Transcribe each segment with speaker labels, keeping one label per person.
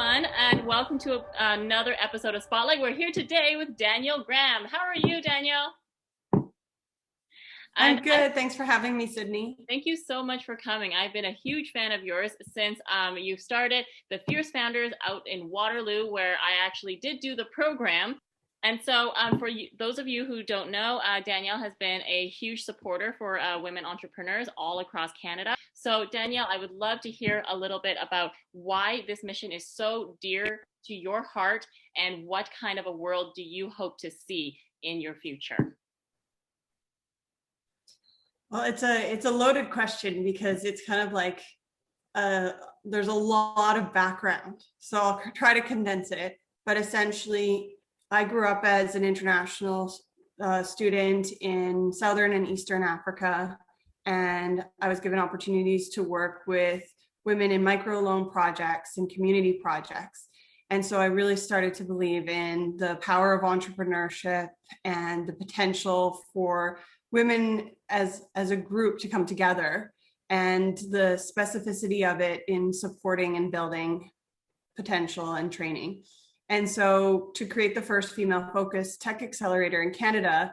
Speaker 1: everyone, and welcome to another episode of Spotlight. We're here today with Danielle Graham. How are you, Danielle?
Speaker 2: I'm good. Thanks for having me, Sydney.
Speaker 1: Thank you so much for coming. I've been a huge fan of yours since you started the Fierce Founders out in Waterloo, where I actually did do the program. And so for you, those of you who don't know, Danielle has been a huge supporter for women entrepreneurs all across Canada. So Danielle, I would love to hear a little bit about why this mission is so dear to your heart and what kind of a world do you hope to see in your future?
Speaker 2: Well, it's a loaded question because it's kind of like there's a lot of background. So I'll try to condense it. But essentially, I grew up as an international student in Southern and Eastern Africa, and I was given opportunities to work with women in microloan projects and community projects. And so I really started to believe in the power of entrepreneurship and the potential for women as a group to come together, and the specificity of it in supporting and building potential and training. And so to create the first female-focused tech accelerator in Canada,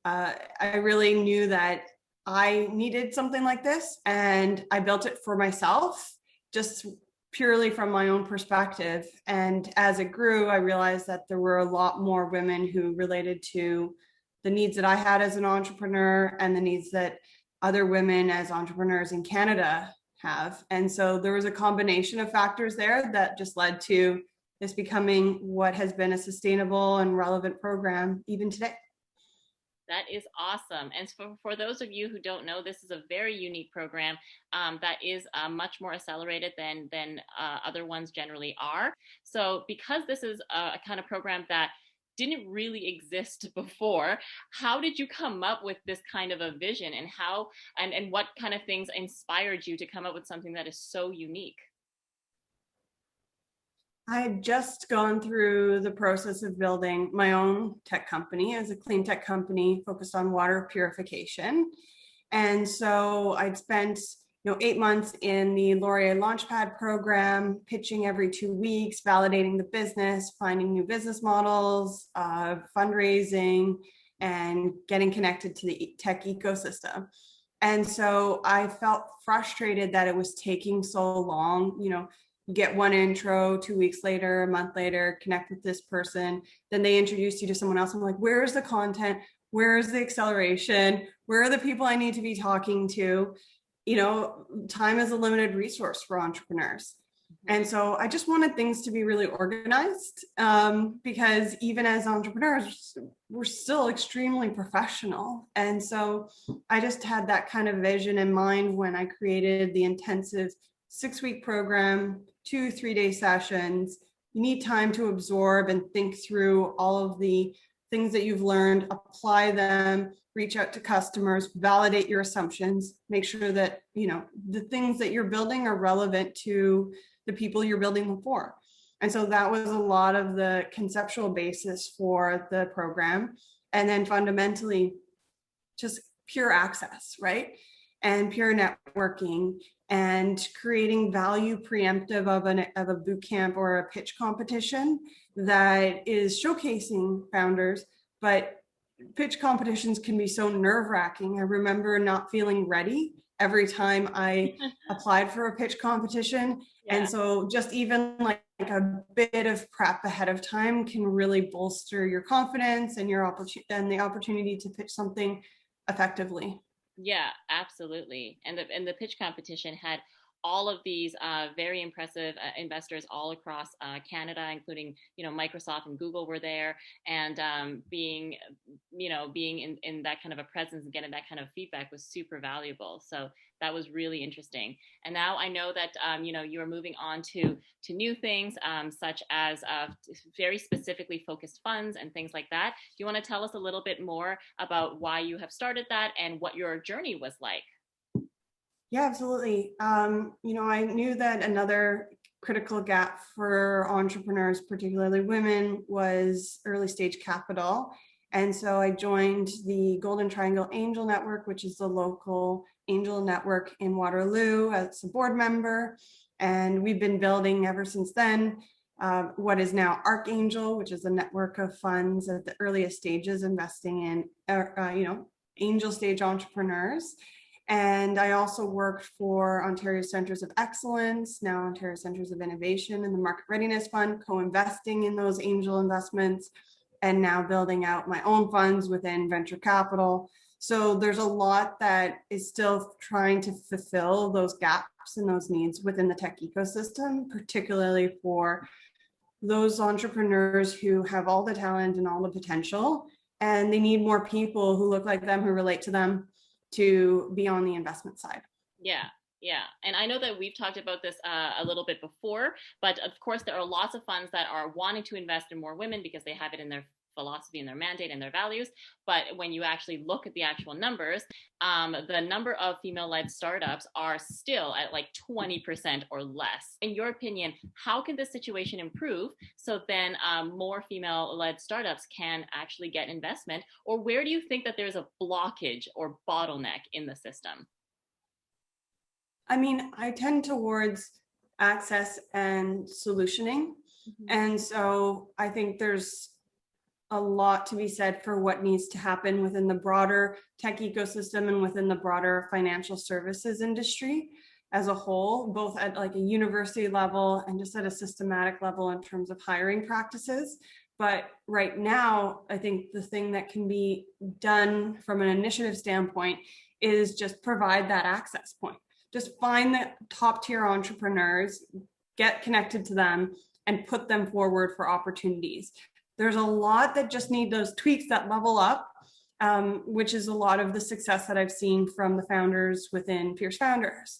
Speaker 2: I really knew that I needed something like this, and I built it for myself, just purely from my own perspective. And as it grew, I realized that there were a lot more women who related to the needs that I had as an entrepreneur and the needs that other women as entrepreneurs in Canada have. And so there was a combination of factors there that just led to this becoming what has been a sustainable and relevant program even today.
Speaker 1: That is awesome. And for those of you who don't know, this is a very unique program that is much more accelerated than other ones generally are. So because this is a kind of program that didn't really exist before, how did you come up with this kind of a vision, and how and what kind of things inspired you to come up with something that is so unique?
Speaker 2: I had just gone through the process of building my own tech company as a clean tech company focused on water purification. And so I'd spent 8 months in the Laurier Launchpad program, pitching every 2 weeks, validating the business, finding new business models, fundraising, and getting connected to the tech ecosystem. And so I felt frustrated that it was taking so long. You get one intro, 2 weeks later, a month later, connect with this person, then they introduce you to someone else. I'm like, where's the content? Where's the acceleration? Where are the people I need to be talking to? Time is a limited resource for entrepreneurs. And so I just wanted things to be really organized, because even as entrepreneurs, we're still extremely professional. And so I just had that kind of vision in mind when I created the intensive 6-week program, 2 3-day sessions. You need time to absorb and think through all of the things that you've learned, apply them, reach out to customers, validate your assumptions, make sure that the things that you're building are relevant to the people you're building them for. And so that was a lot of the conceptual basis for the program. And then fundamentally, just pure access, right? And pure networking, and creating value preemptive of a boot camp or a pitch competition that is showcasing founders. But pitch competitions can be so nerve-wracking. I remember not feeling ready every time I applied for a pitch competition. Yeah. And so just even like a bit of prep ahead of time can really bolster your confidence and your the opportunity to pitch something effectively.
Speaker 1: Yeah, absolutely. And the pitch competition had all of these very impressive investors all across Canada, including Microsoft and Google were there, and being in that kind of a presence and getting that kind of feedback was super valuable. So that was really interesting. And now I know that you are moving on to new things, such as very specifically focused funds and things like that. Do you want to tell us a little bit more about why you have started that and what your journey was like?
Speaker 2: Yeah, absolutely. I knew that another critical gap for entrepreneurs, particularly women, was early stage capital. And so I joined the Golden Triangle Angel Network, which is the local angel network in Waterloo, as a board member. And we've been building ever since then. what is now Archangel, which is a network of funds at the earliest stages investing in, angel stage entrepreneurs. And I also worked for Ontario Centres of Excellence, now Ontario Centres of Innovation, and the Market Readiness Fund, co-investing in those angel investments, and now building out my own funds within venture capital. So there's a lot that is still trying to fulfill those gaps and those needs within the tech ecosystem, particularly for those entrepreneurs who have all the talent and all the potential, and they need more people who look like them, who relate to them, to be on the investment side.
Speaker 1: Yeah. Yeah. And I know that we've talked about this a little bit before, but of course, there are lots of funds that are wanting to invest in more women because they have it in their philosophy and their mandate and their values. But when you actually look at the actual numbers, the number of female-led startups are still at like 20% or less. In your opinion, how can this situation improve so then more female-led startups can actually get investment? Or where do you think that there's a blockage or bottleneck in the system?
Speaker 2: I mean, I tend towards access and solutioning. Mm-hmm. And so I think there's a lot to be said for what needs to happen within the broader tech ecosystem and within the broader financial services industry as a whole, both at like a university level and just at a systematic level in terms of hiring practices. But right now, I think the thing that can be done from an initiative standpoint is just provide that access point. Just find the top tier entrepreneurs, get connected to them, and put them forward for opportunities. There's a lot that just need those tweaks that level up, which is a lot of the success that I've seen from the founders within Fierce Founders.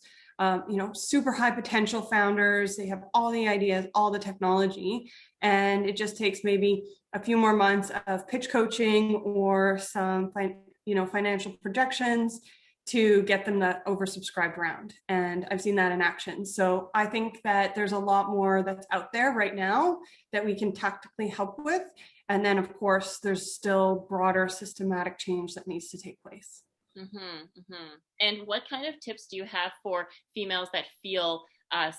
Speaker 2: Super high potential founders, they have all the ideas, all the technology, and it just takes maybe a few more months of pitch coaching or some financial projections to get them that oversubscribed round. And I've seen that in action. So I think that there's a lot more that's out there right now that we can tactically help with. And then, of course, there's still broader systematic change that needs to take place.
Speaker 1: Mm-hmm, mm-hmm. And what kind of tips do you have for females that feel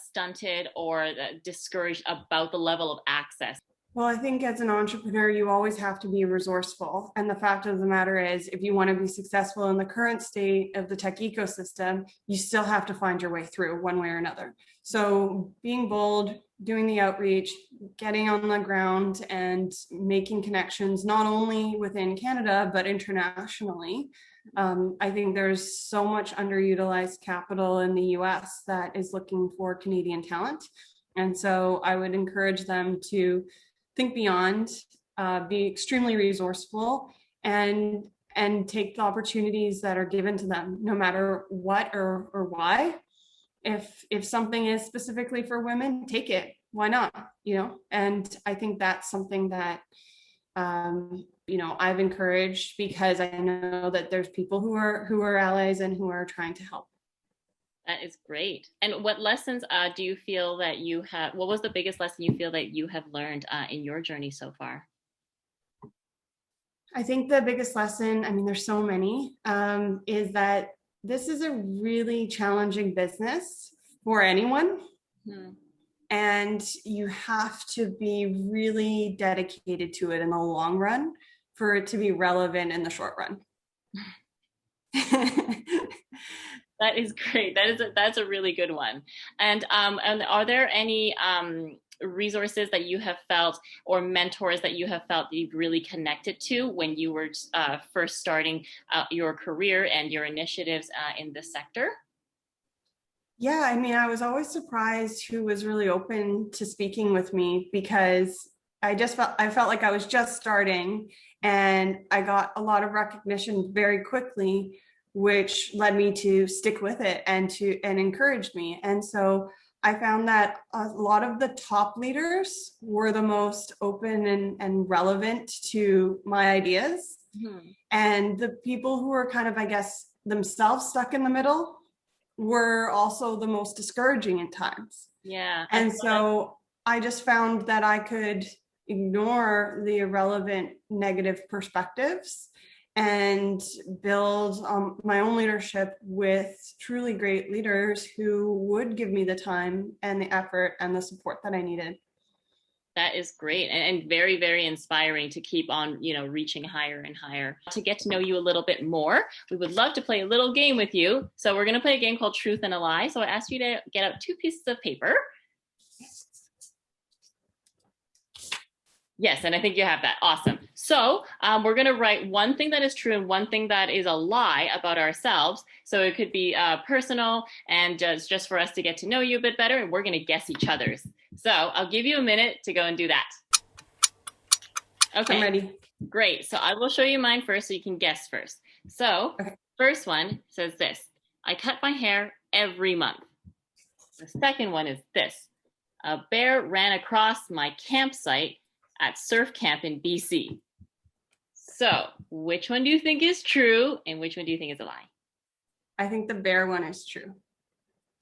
Speaker 1: stunted or discouraged about the level of access?
Speaker 2: Well, I think as an entrepreneur, you always have to be resourceful. And the fact of the matter is, if you want to be successful in the current state of the tech ecosystem, you still have to find your way through one way or another. So being bold, doing the outreach, getting on the ground and making connections, not only within Canada, but internationally. I think there's so much underutilized capital in the US that is looking for Canadian talent. And so I would encourage them to think beyond, be extremely resourceful, and take the opportunities that are given to them, no matter what or why. If something is specifically for women, take it. Why not? And I think that's something that I've encouraged, because I know that there's people who are allies and who are trying to help.
Speaker 1: That is great. And what lessons do you feel that you have? What was the biggest lesson you feel that you have learned in your journey so far?
Speaker 2: I think the biggest lesson, there's so many, is that this is a really challenging business for anyone. Hmm. And you have to be really dedicated to it in the long run for it to be relevant in the short run.
Speaker 1: That is great. That's a really good one. And are there any resources that you have felt, or mentors that you have felt that you've really connected to when you were first starting your career and your initiatives in this sector?
Speaker 2: Yeah, I was always surprised who was really open to speaking with me, because I felt like I was just starting, and I got a lot of recognition very quickly, which led me to stick with it and encouraged me. And so I found that a lot of the top leaders were the most open and relevant to my ideas. Mm-hmm. And the people who were kind of, I guess, themselves stuck in the middle were also the most discouraging at times.
Speaker 1: Yeah.
Speaker 2: And so I just found that I could ignore the irrelevant negative perspectives and build my own leadership with truly great leaders who would give me the time and the effort and the support that I needed.
Speaker 1: That is great and very, very inspiring to keep on, reaching higher and higher. To get to know you a little bit more, we would love to play a little game with you. So we're going to play a game called Truth and a Lie. So I asked you to get out 2 pieces of paper. Yes, and I think you have that. Awesome. So we're going to write one thing that is true and one thing that is a lie about ourselves. So it could be personal and just for us to get to know you a bit better, and we're going to guess each other's. So I'll give you a minute to go and do that. Okay.
Speaker 2: I'm ready.
Speaker 1: Great. So I will show you mine first so you can guess first. So First one says this: I cut my hair every month. The second one is this: a bear ran across my campsite at surf camp in BC. So which one do you think is true and which one do you think is a lie?
Speaker 2: I think the bear one is true.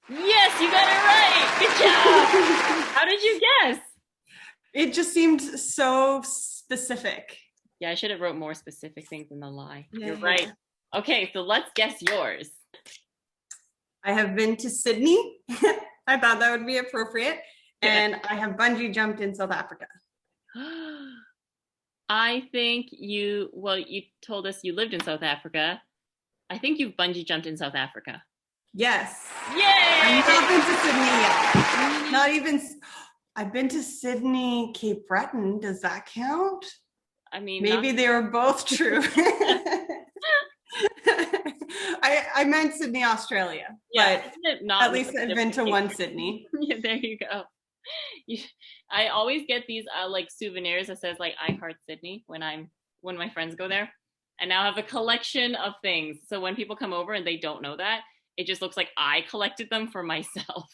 Speaker 1: Yes, you got it right. Good job. How did you guess?
Speaker 2: It just seemed so specific.
Speaker 1: Yeah, I should have wrote more specific things in the lie. Yeah. You're right. Okay, so let's guess yours.
Speaker 2: I have been to Sydney. I thought that would be appropriate. And I have bungee jumped in South Africa.
Speaker 1: I think you told us you lived in South Africa. I think you've bungee jumped in South Africa.
Speaker 2: Yes.
Speaker 1: Yay!
Speaker 2: I've not been to Sydney yet. Not even, I've been to Sydney, Cape Breton. Does that count?
Speaker 1: I mean,
Speaker 2: maybe they were both true. I meant Sydney, Australia. Yeah, but not at least I've been to one Sydney.
Speaker 1: Yeah, there you go. I always get these like souvenirs that says like I heart Sydney when my friends go there, and now I have a collection of things. So when people come over and they don't know that, it just looks like I collected them for myself.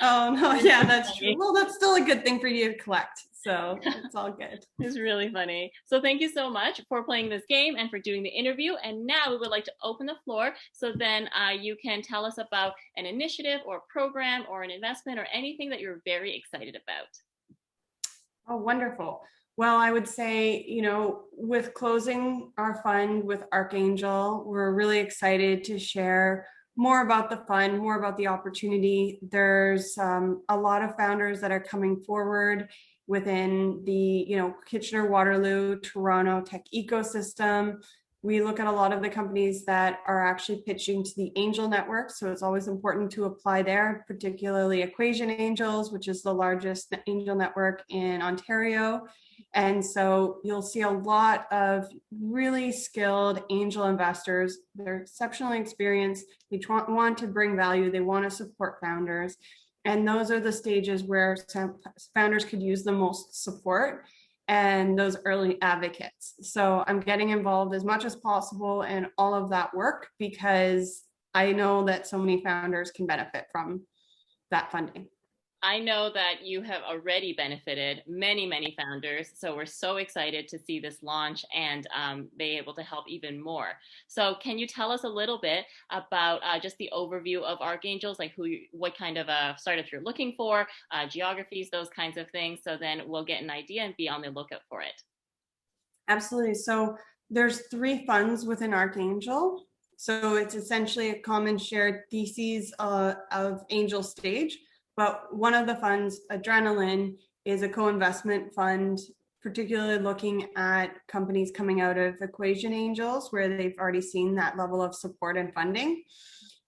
Speaker 2: Oh no, yeah, that's true. Well, that's still a good thing for you to collect. So it's all good.
Speaker 1: It's really funny. So thank you so much for playing this game and for doing the interview. And now we would like to open the floor so then you can tell us about an initiative or program or an investment or anything that you're very excited about.
Speaker 2: Oh, wonderful. Well, I would say, with closing our fund with Archangel, we're really excited to share more about the fund, more about the opportunity. There's a lot of founders that are coming forward within the, Kitchener-Waterloo, Toronto tech ecosystem. We look at a lot of the companies that are actually pitching to the Angel Network. So it's always important to apply there, particularly Equation Angels, which is the largest angel network in Ontario. And so you'll see a lot of really skilled angel investors. They're exceptionally experienced. They want to bring value. They want to support founders. And those are the stages where founders could use the most support and those early advocates. So I'm getting involved as much as possible in all of that work because I know that so many founders can benefit from that funding.
Speaker 1: I know that you have already benefited many, many founders. So we're so excited to see this launch and be able to help even more. So can you tell us a little bit about just the overview of Archangels, like what kind of startups you're looking for, geographies, those kinds of things. So then we'll get an idea and be on the lookout for it.
Speaker 2: Absolutely. So there's 3 funds within Archangel. So it's essentially a common shared thesis of angel stage. But one of the funds, Adrenaline, is a co-investment fund, particularly looking at companies coming out of Equation Angels, where they've already seen that level of support and funding.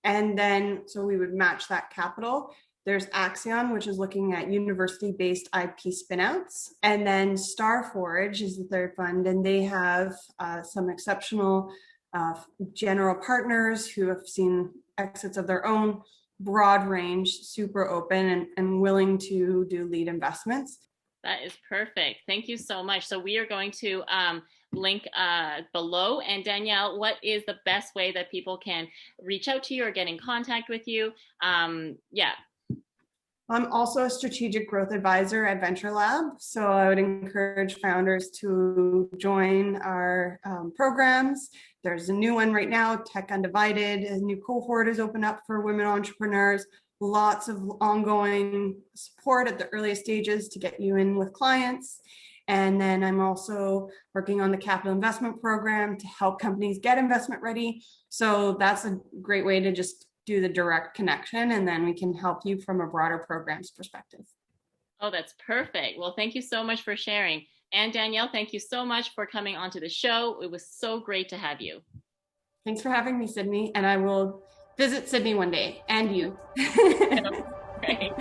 Speaker 2: And then, so we would match that capital. There's Axion, which is looking at university-based IP spinouts. And then Starforge is the third fund, and they have some exceptional general partners who have seen exits of their own, broad range, super open and willing to do lead investments.
Speaker 1: That is perfect. Thank you so much. So we are going to link below. And Danielle, what is the best way that people can reach out to you or get in contact with you? Yeah.
Speaker 2: I'm also a strategic growth advisor at Venture Lab. So I would encourage founders to join our programs. There's a new one right now, Tech Undivided. A new cohort is open up for women entrepreneurs. Lots of ongoing support at the earliest stages to get you in with clients. And then I'm also working on the capital investment program to help companies get investment ready. So that's a great way to just do the direct connection, and then we can help you from a broader programs perspective.
Speaker 1: Oh, that's perfect. Well, thank you so much for sharing. And Danielle, thank you so much for coming onto the show. It was so great to have you.
Speaker 2: Thanks for having me, Sydney, and I will visit Sydney one day, and you.
Speaker 1: Great.